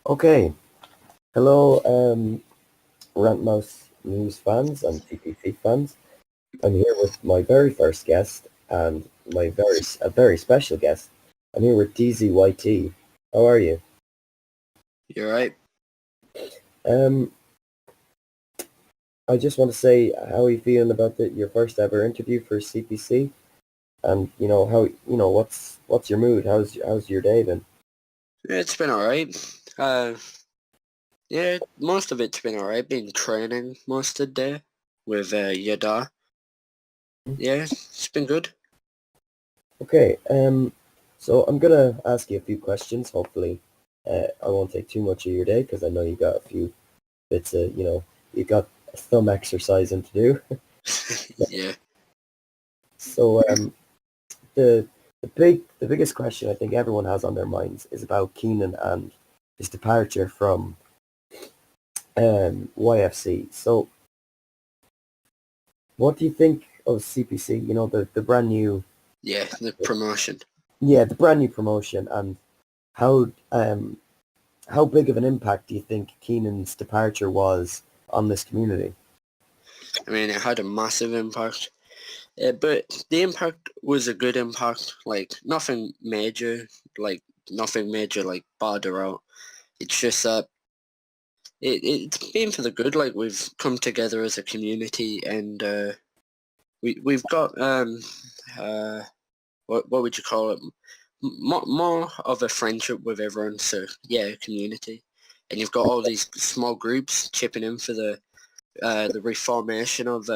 Okay, hello, Rantmouse News fans and CPC fans. I'm here with my very first guest and a very special guest. I'm here with DZYT. How are you? You're right. Um, I just want to say, how are you feeling about your first ever interview for CPC? And what's your mood? How's your day been? It's been alright. Yeah, most of it's been alright. Been training most of the day with Yada. Yeah, it's been good. Okay, so I'm gonna ask you a few questions. Hopefully, I won't take too much of your day because I know you got a few bits of, you got some exercising to do. Yeah. So, the the biggest question I think everyone has on their minds is about Keenan and his departure from YFC. So, what do you think of CPC? You know, the brand new, Yeah, the promotion. yeah, the brand new promotion, and how um how big of an impact do you think Keenan's departure was on this community? I mean, it had a massive impact. But the impact was a good impact. Like, nothing major, like, bad or out. It's just that it's been for the good. Like, we've come together as a community and we've got uh what would you call it? More of a friendship with everyone. So yeah, community, and you've got all these small groups chipping in for the reformation of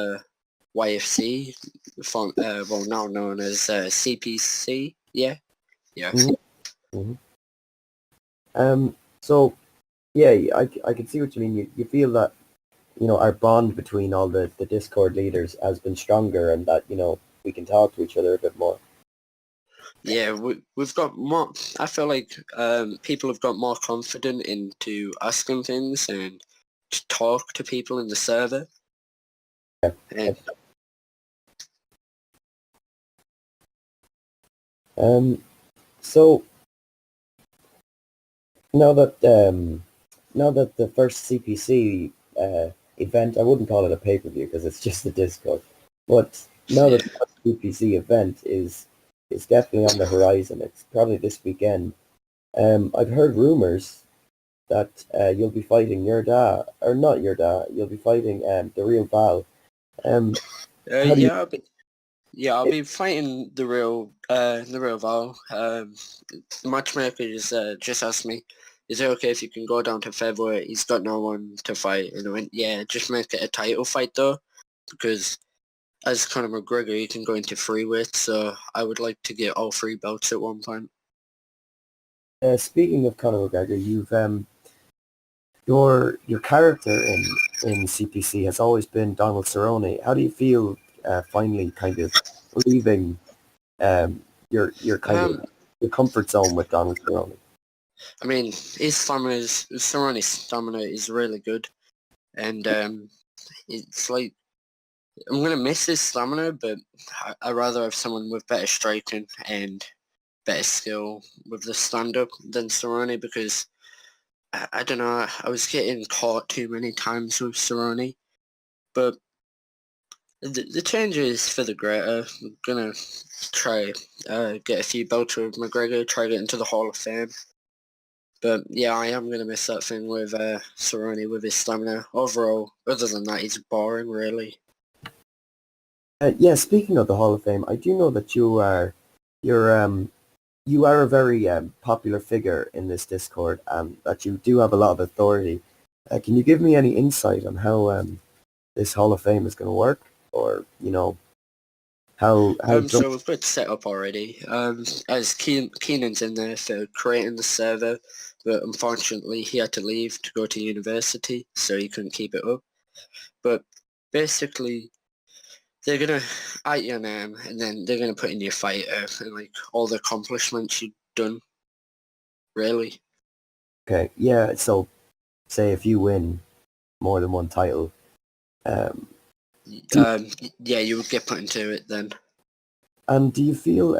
YFC, well now known as CPC. Yeah, yeah, Hmm. Hmm. So yeah, I can see what you mean. You feel that, our bond between all the Discord leaders has been stronger and that, we can talk to each other a bit more. yeah. We've got more. I feel like people have got more confident into asking things and to talk to people in the server. Yeah. And Um, so now that now that the first CPC event, I wouldn't call it a pay-per-view because it's just the Discord, but now yeah. that the first CPC event is definitely on the horizon, it's probably this weekend. I've heard rumors that you'll be fighting your dad, or not your dad. You'll be fighting the real Val. Um, how do you? Yeah, I'll be fighting the real Val. The matchmaker just asked me, is it okay if you can go down to featherweight? He's got no one to fight, and I went, yeah, just make it a title fight though, because as Conor McGregor, you can go into free weight, so I would like to get all three belts at one point. Speaking of Conor McGregor, you've your character in CPC has always been Donald Cerrone. How do you feel finally kind of leaving your kind of Um, your comfort zone with Donald Cerrone? I mean, Cerrone's stamina is really good, and it's like I'm gonna miss his stamina, but I rather have someone with better striking and better skill with the stand-up than Cerrone because I don't know, I was getting caught too many times with Cerrone, but the changes for the greater. I'm gonna try get a few belts with McGregor, try get into the Hall of Fame. But yeah, I am gonna miss that thing with Cerrone with his stamina. Overall, other than that, he's boring really. Yeah, speaking of the Hall of Fame, I do know that you're you are a very popular figure in this Discord, and that you do have a lot of authority. Can you give me any insight on how this Hall of Fame is going to work, or how So we've got it set up already. As Keenan's in there for creating the server, but unfortunately he had to leave to go to university, so he couldn't keep it up. But basically, they're gonna add your name, and then they're gonna put in your fighter and like all the accomplishments you've done. Really, okay, yeah. So say if you win more than one title, um, do, yeah, you would get put into it then. and do you feel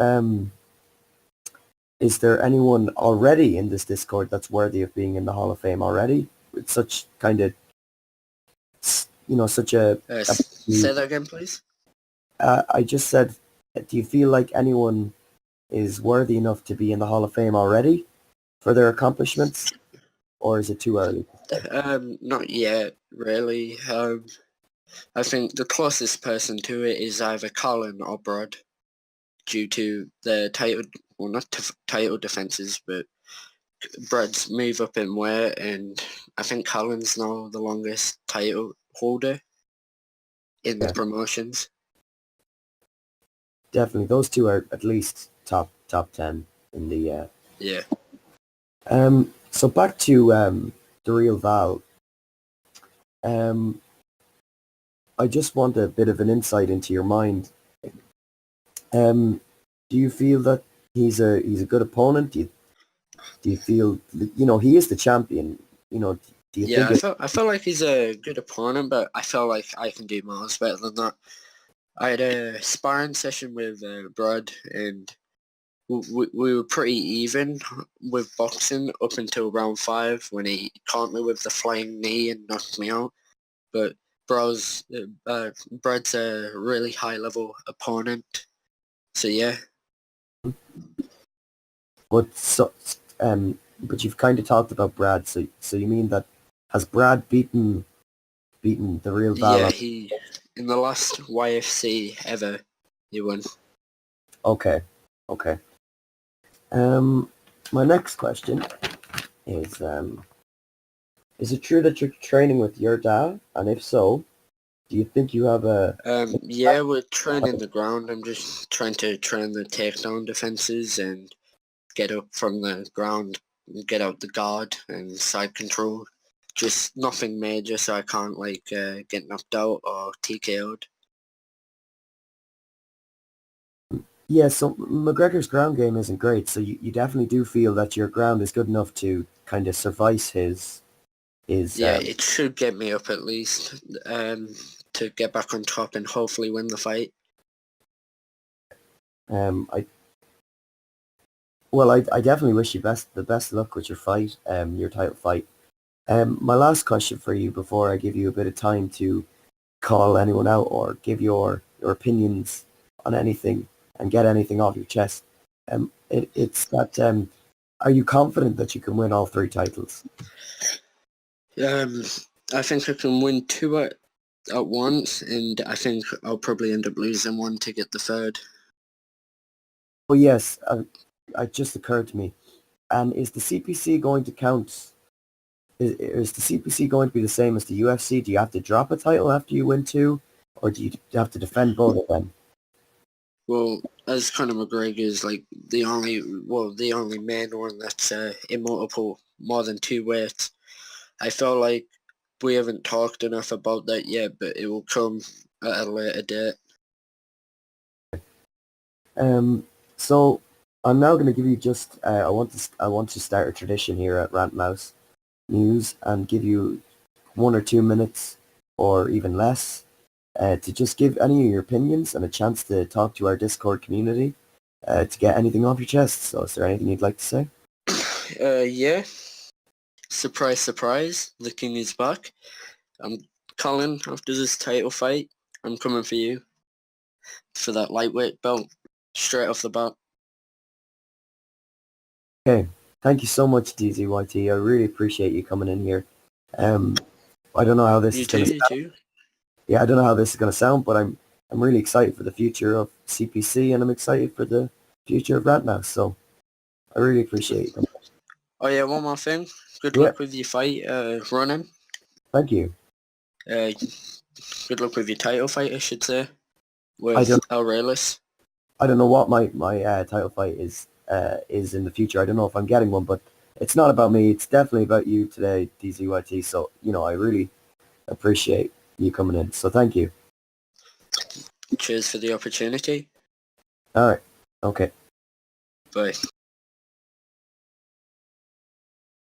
is there anyone already in this Discord that's worthy of being in the Hall of Fame already? With such kind of, such Say that again, please. I just said, do you feel like anyone is worthy enough to be in the Hall of Fame already for their accomplishments, or is it too early? Not yet, really. I think the closest person to it is either Colin or Brad, due to their title, well, not title defenses, but Brad's move up in weight, and I think Colin's now the longest title holder in the promotions. Definitely, those two are at least top 10 in the. Yeah. So back to the real Val. I just want a bit of an insight into your mind. Do you feel that he's a good opponent? Do you feel he is the champion? Do you Yeah, think I feel like he's a good opponent, but I feel like I can do miles better than that. I had a sparring session with Brad, and we were pretty even with boxing up until round 5 when he caught me with the flying knee and knocked me out. But Brad's a really high level opponent, so yeah. but you've kind of talked about Brad, so you mean that has Brad beaten the real Val? Yeah, he in the last YFC ever he won. Okay. My next question is it true that you're training with your dad? And if so, do you think you have a... Yeah, we're training the ground. I'm just trying to train the takedown defenses and get up from the ground, get out the guard and side control. Just nothing major, so I can't get knocked out or TKO'd. Yeah, so McGregor's ground game isn't great, so you definitely do feel that your ground is good enough to kind of suffice his... Yeah, it should get me up at least to get back on top and hopefully win the fight. I definitely wish you the best luck with your fight, your title fight. My last question for you before I give you a bit of time to call anyone out or give your opinions on anything and get anything off your chest. It's that are you confident that you can win all 3 titles? I think I can win 2 at once, and I think I'll probably end up losing 1 to get the 3rd. Oh yes, it just occurred to me. And is the CPC going to count? Is the CPC going to be the same as the UFC? Do you have to drop a title after you win 2, or do you have to defend both of them? Well, as Conor McGregor is the only main one that's in multiple more than 2 weights, I feel like we haven't talked enough about that yet, but it will come at a later date. So I'm now going to give you just I want to start a tradition here at Rant Mouse News and give you 1 or 2 minutes or even less to just give any of your opinions and a chance to talk to our Discord community to get anything off your chest. So is there anything you'd like to say? Yeah. Surprise, surprise. The king is back. I'm Colin, after this title fight, I'm coming for you for that lightweight belt straight off the bat. Okay. Thank you so much, DZYT. I really appreciate you coming in here. I don't know how this is going to sound. You too. Yeah, I don't know how this is going to sound, but I'm really excited for the future of CPC, and I'm excited for the future of Rant Mouse. So I really appreciate it. Oh yeah, one more thing. Good luck with your fight running. Thank you. Good luck with your title fight, I should say, with Aurelius. I don't know what my title fight is in the future. I don't know if I'm getting one, but it's not about me. It's definitely about you today, DZYT. So, I really appreciate you coming in. So thank you. Cheers for the opportunity. All right. Okay. Bye.